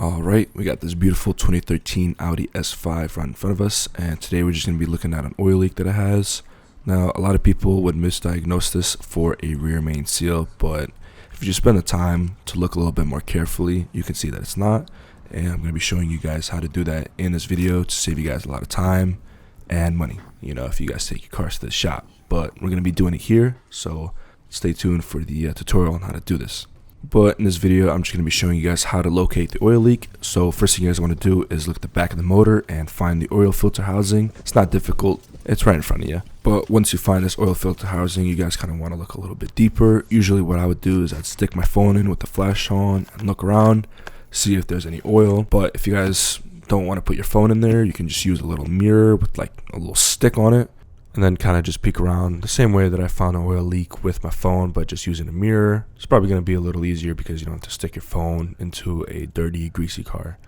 Alright, we got this beautiful 2013 Audi S5 right in front of us, and today we're just going to be looking at an oil leak that it has. Now, a lot of people would misdiagnose this for a rear main seal, but if you just spend the time to look a little bit more carefully, you can see that it's not. And I'm going to be showing you guys how to do that in this video to save you guys a lot of time and money, if you guys take your cars to the shop. But we're going to be doing it here, so stay tuned for the tutorial on how to do this. But in this video, I'm just going to be showing you guys how to locate the oil leak. So first thing you guys want to do is look at the back of the motor and find the oil filter housing. It's not difficult. It's right in front of you. But once you find this oil filter housing, you guys kind of want to look a little bit deeper. Usually what I would do is I'd stick my phone in with the flash on and look around, see if there's any oil. But if you guys don't want to put your phone in there, you can just use a little mirror with like a little stick on it, and then kind of just peek around the same way that I found an oil leak with my phone, but just using a mirror. It's probably going to be a little easier because you don't have to stick your phone into a dirty, greasy car.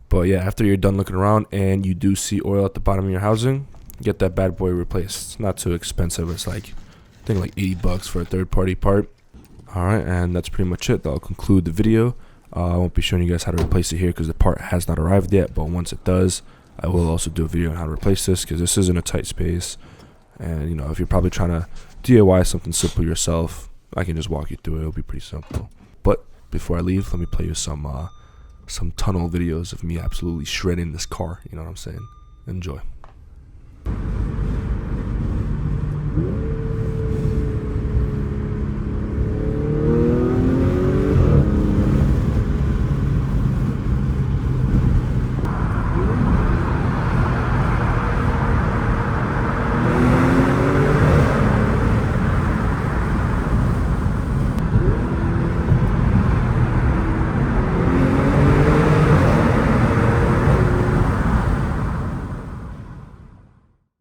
But yeah, after you're done looking around and you do see oil at the bottom of your housing, get that bad boy replaced. It's not too expensive. It's like, I think like $80 for a third-party part. Alright, and that's pretty much it. That'll conclude the video. I won't be showing you guys how to replace it here because the part has not arrived yet, but once it does, I will also do a video on how to replace this because this is in a tight space. And if you're probably trying to DIY something simple yourself, I can just walk you through it. It'll be pretty simple. But before I leave, let me play you some tunnel videos of me absolutely shredding this car. You know what I'm saying? Enjoy.